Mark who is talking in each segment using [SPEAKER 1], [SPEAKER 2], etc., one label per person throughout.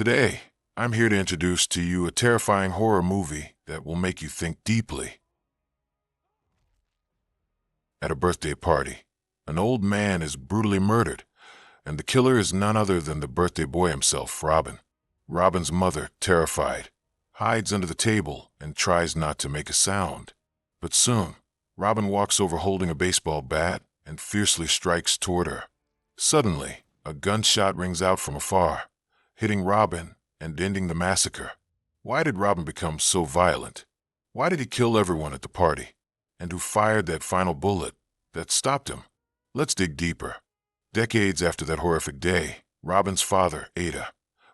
[SPEAKER 1] Today, I'm here to introduce to you a terrifying horror movie that will make you think deeply. At a birthday party, an old man is brutally murdered, and the killer is none other than the birthday boy himself, Robin. Robin's mother, terrified, hides under the table and tries not to make a sound. But soon, Robin walks over holding a baseball bat and fiercely strikes toward her. Suddenly, a gunshot rings out from afar, hitting Robin and ending the massacre. Why did Robin become so violent? Why did he kill everyone at the party? And who fired that final bullet that stopped him? Let's dig deeper. Decades after that horrific day, Robin's father, Ada,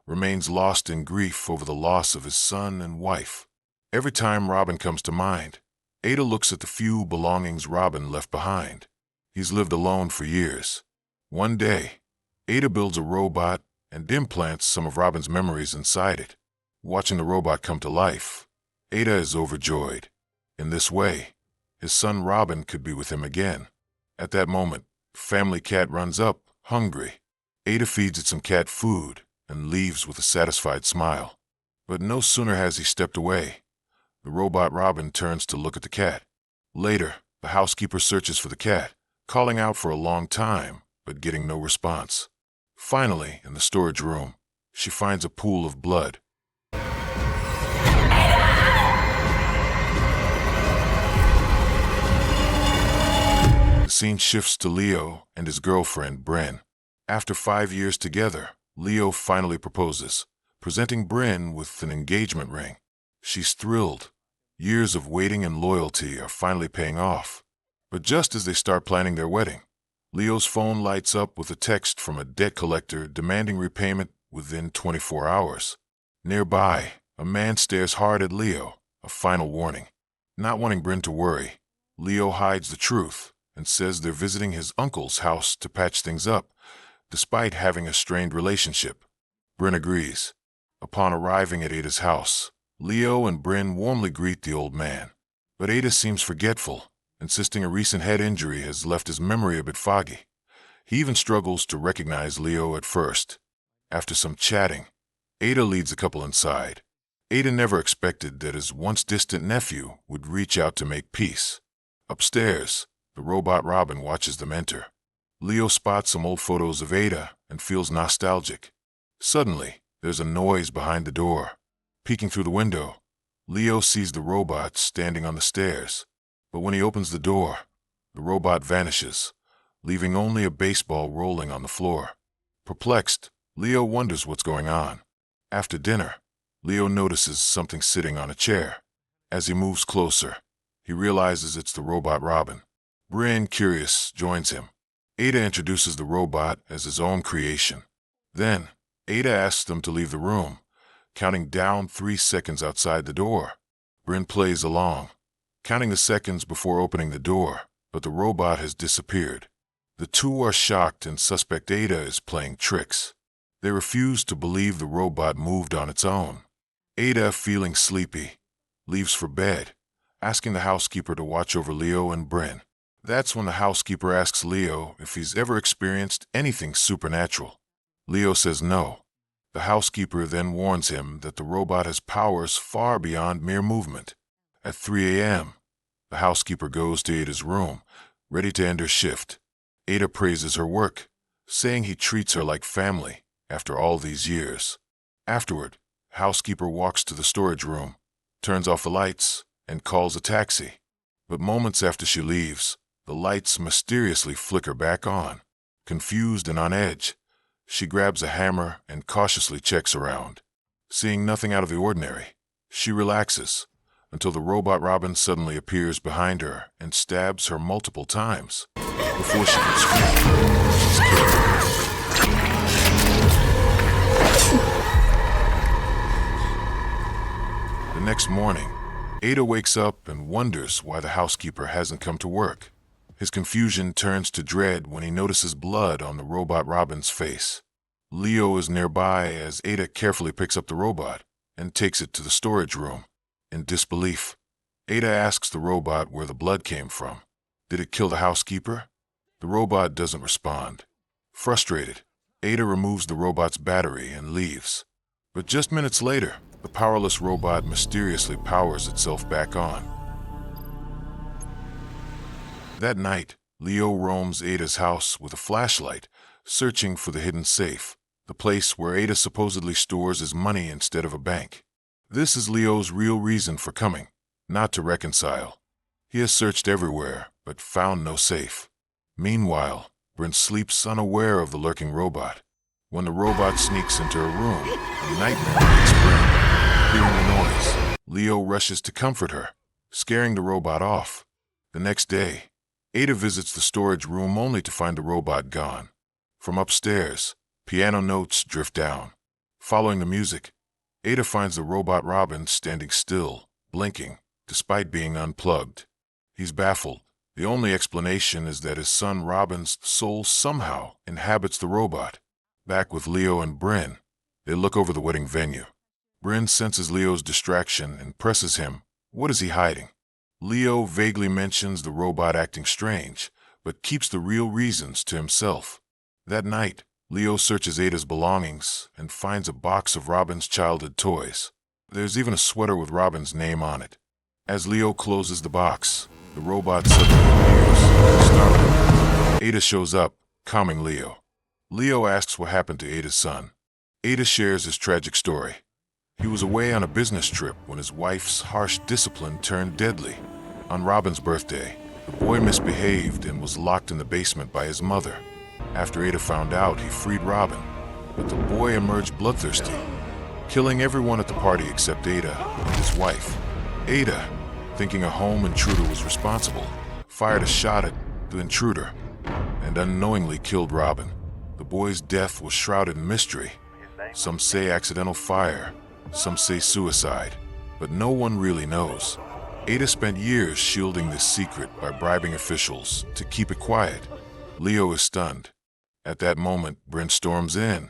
[SPEAKER 1] remains lost in grief over the loss of his son and wife. Every time Robin comes to mind, Ada looks at the few belongings Robin left behind. He's lived alone for years. One day, Ada builds a robot and implants some of Robin's memories inside it. Watching the robot come to life, Ada is overjoyed. In this way, his son Robin could be with him again. At that moment, family cat runs up, hungry. Ada feeds it some cat food and leaves with a satisfied smile. But no sooner has he stepped away, the robot Robin turns to look at the cat. Later, the housekeeper searches for the cat, calling out for a long time, but getting no response. Finally, in the storage room, she finds a pool of blood. The scene shifts to Leo and his girlfriend, Bryn. After 5 years together, Leo finally proposes, presenting Bryn with an engagement ring. She's thrilled. Years of waiting and loyalty are finally paying off. But just as they start planning their wedding, Leo's phone lights up with a text from a debt collector demanding repayment within 24 hours. Nearby, a man stares hard at Leo, a final warning. Not wanting Bryn to worry, Leo hides the truth and says they're visiting his uncle's house to patch things up, despite having a strained relationship. Bryn agrees. Upon arriving at Ada's house, Leo and Bryn warmly greet the old man. But Ada seems forgetful, insisting a recent head injury has left his memory a bit foggy. He even struggles to recognize Leo at first. After some chatting, Ada leads the couple inside. Ada never expected that his once distant nephew would reach out to make peace. Upstairs, the robot Robin watches them enter. Leo spots some old photos of Ada and feels nostalgic. Suddenly, there's a noise behind the door. Peeking through the window, Leo sees the robot standing on the stairs. But when he opens the door, the robot vanishes, leaving only a baseball rolling on the floor. Perplexed, Leo wonders what's going on. After dinner, Leo notices something sitting on a chair. As he moves closer, he realizes it's the robot Robin. Bryn, curious, joins him. Ada introduces the robot as his own creation. Then, Ada asks them to leave the room, counting down 3 seconds outside the door. Bryn plays along, counting the seconds before opening the door, but the robot has disappeared. The two are shocked and suspect Ada is playing tricks. They refuse to believe the robot moved on its own. Ada, feeling sleepy, leaves for bed, asking the housekeeper to watch over Leo and Bryn. That's when the housekeeper asks Leo if he's ever experienced anything supernatural. Leo says no. The housekeeper then warns him that the robot has powers far beyond mere movement. At 3 a.m., the housekeeper goes to Ada's room, ready to end her shift. Ada praises her work, saying he treats her like family after all these years. Afterward, the housekeeper walks to the storage room, turns off the lights, and calls a taxi. But moments after she leaves, the lights mysteriously flicker back on. Confused and on edge, she grabs a hammer and cautiously checks around. Seeing nothing out of the ordinary, she relaxes until the robot Robin suddenly appears behind her and stabs her multiple times. Before she can scream, she's killed. The next morning, Ada wakes up and wonders why the housekeeper hasn't come to work. His confusion turns to dread when he notices blood on the robot Robin's face. Leo is nearby as Ada carefully picks up the robot and takes it to the storage room. In disbelief, Ada asks the robot where the blood came from. Did it kill the housekeeper? The robot doesn't respond. Frustrated, Ada removes the robot's battery and leaves. But just minutes later, the powerless robot mysteriously powers itself back on. That night, Leo roams Ada's house with a flashlight, searching for the hidden safe, the place where Ada supposedly stores his money instead of a bank. This is Leo's real reason for coming, not to reconcile. He has searched everywhere, but found no safe. Meanwhile, Bryn sleeps unaware of the lurking robot. When the robot sneaks into her room, a nightmare wakes Bryn. Hearing the noise, Leo rushes to comfort her, scaring the robot off. The next day, Ada visits the storage room only to find the robot gone. From upstairs, piano notes drift down. Following the music, Ada finds the robot Rob1n standing still, blinking, despite being unplugged. He's baffled. The only explanation is that his son Rob1n's soul somehow inhabits the robot. Back with Leo and Bryn, they look over the wedding venue. Bryn senses Leo's distraction and presses him. What is he hiding? Leo vaguely mentions the robot acting strange, but keeps the real reasons to himself. That night, Leo searches Ada's belongings and finds a box of Rob1n's childhood toys. There's even a sweater with Rob1n's name on it. As Leo closes the box, the robot suddenly appears, startled. Ada shows up, calming Leo. Leo asks what happened to Ada's son. Ada shares his tragic story. He was away on a business trip when his wife's harsh discipline turned deadly. On Rob1n's birthday, the boy misbehaved and was locked in the basement by his mother. After Ada found out, he freed Rob1n, but the boy emerged bloodthirsty, killing everyone at the party except Ada and his wife. Ada, thinking a home intruder was responsible, fired a shot at the intruder and unknowingly killed Rob1n. The boy's death was shrouded in mystery. Some say accidental fire, some say suicide, but no one really knows. Ada spent years shielding this secret by bribing officials to keep it quiet. Leo is stunned. At that moment, Bryn storms in,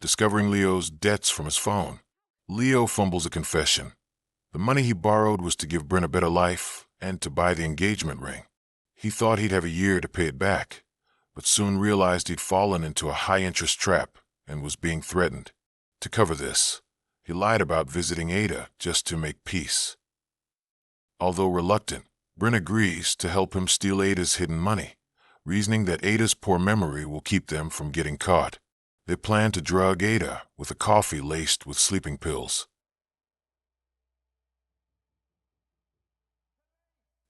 [SPEAKER 1] discovering Leo's debts from his phone. Leo fumbles a confession. The money he borrowed was to give Bryn a better life and to buy the engagement ring. He thought he'd have a year to pay it back, but soon realized he'd fallen into a high-interest trap and was being threatened. To cover this, he lied about visiting Ada just to make peace. Although reluctant, Bryn agrees to help him steal Ada's hidden money, reasoning that Ada's poor memory will keep them from getting caught. They plan to drug Ada with a coffee laced with sleeping pills.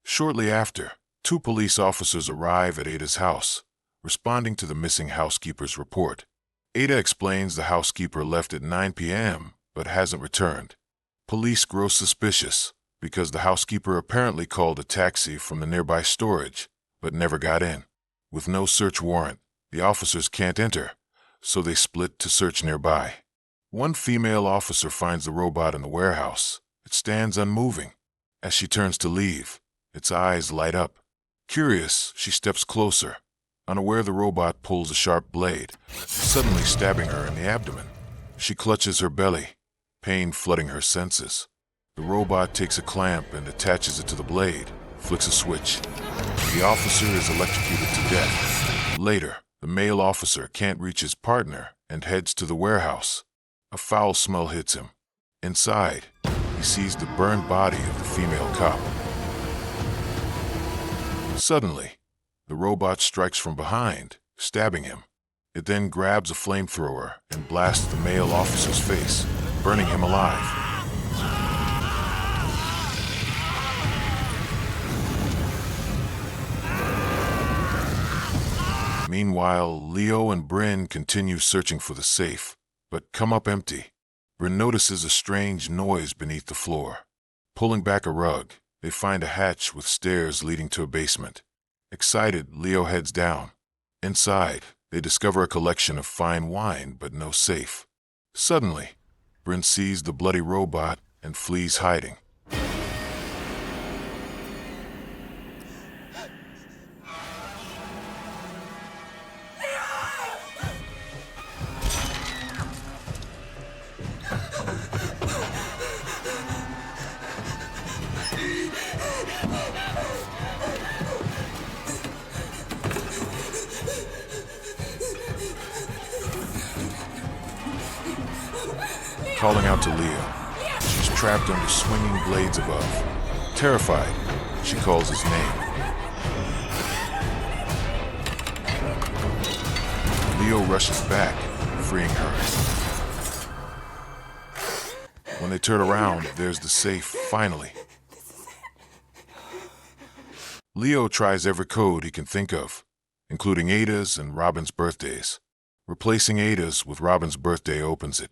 [SPEAKER 1] Shortly after, 2 police officers arrive at Ada's house, responding to the missing housekeeper's report. Ada explains the housekeeper left at 9 p.m. but hasn't returned. Police grow suspicious because the housekeeper apparently called a taxi from the nearby storage, but never got in. With no search warrant, the officers can't enter, so they split to search nearby. One female officer finds the robot in the warehouse. It stands unmoving. As she turns to leave, its eyes light up. Curious, she steps closer, unaware the robot pulls a sharp blade, suddenly stabbing her in the abdomen. She clutches her belly, pain flooding her senses. The robot takes a clamp and attaches it to the blade, flicks a switch. The officer is electrocuted to death. Later, the male officer can't reach his partner and heads to the warehouse. A foul smell hits him. Inside, he sees the burned body of the female cop. Suddenly, the robot strikes from behind, stabbing him. It then grabs a flamethrower and blasts the male officer's face, burning him alive. Meanwhile, Leo and Bryn continue searching for the safe, but come up empty. Bryn notices a strange noise beneath the floor. Pulling back a rug, they find a hatch with stairs leading to a basement. Excited, Leo heads down. Inside, they discover a collection of fine wine, but no safe. Suddenly, Bryn sees the bloody robot and flees hiding. calling out to Leo. She's trapped under swinging blades above. Terrified, she calls his name. Leo rushes back, freeing her. When they turn around, there's the safe, finally. Leo tries every code he can think of, including Ada's and Robin's birthdays. Replacing Ada's with Robin's birthday opens it.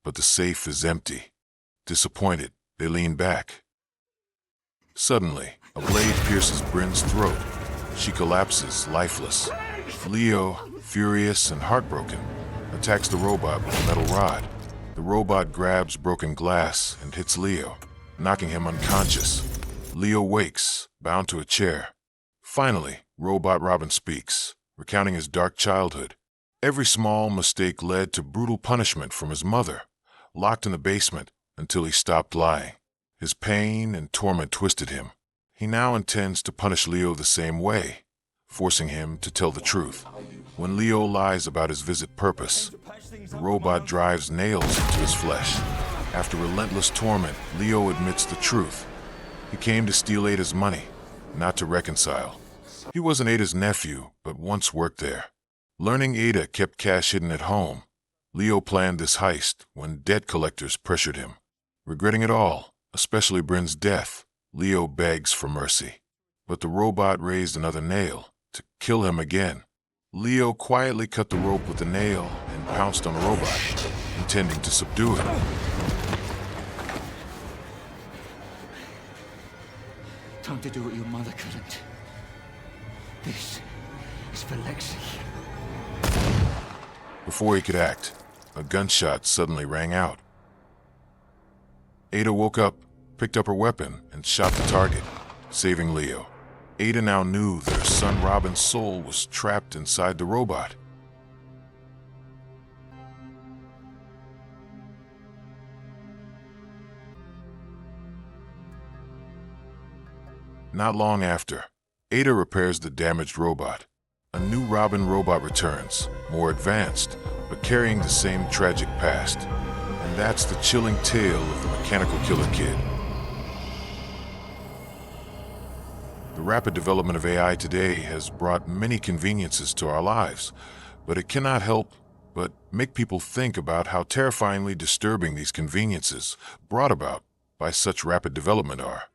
[SPEAKER 1] But the safe is empty. Disappointed, they lean back. Suddenly, a blade pierces Bryn's throat. She collapses, lifeless. Leo, furious and heartbroken, attacks the robot with a metal rod. The robot grabs broken glass and hits Leo, knocking him unconscious. Leo wakes, bound to a chair. Finally, Robot Robin speaks, recounting his dark childhood. Every small mistake led to brutal punishment from his mother, locked in the basement until he stopped lying. His pain and torment twisted him. He now intends to punish Leo the same way, forcing him to tell the truth. When Leo lies about his visit purpose, the robot drives nails into his flesh. After relentless torment, Leo admits the truth. He came to steal Ada's money, not to reconcile. He wasn't Ada's nephew, but once worked there. Learning Ada kept cash hidden at home, Leo planned this heist when debt collectors pressured him. Regretting it all, especially Bryn's death, Leo begs for mercy. But the robot raised another nail to kill him again. Leo quietly cut the rope with the nail and pounced on the robot, intending to subdue it.
[SPEAKER 2] Time to do what your mother couldn't. This is for Lexi.
[SPEAKER 1] Before he could act, a gunshot suddenly rang out. Ada woke up, picked up her weapon, and shot the target, saving Leo. Ada now knew that her son Robin's soul was trapped inside the robot. Not long after, Ada repairs the damaged robot. A new Rob1n robot returns, more advanced, but carrying the same tragic past. And that's the chilling tale of the Mechanical Killer Kid. The rapid development of AI today has brought many conveniences to our lives, but it cannot help but make people think about how terrifyingly disturbing these conveniences brought about by such rapid development are.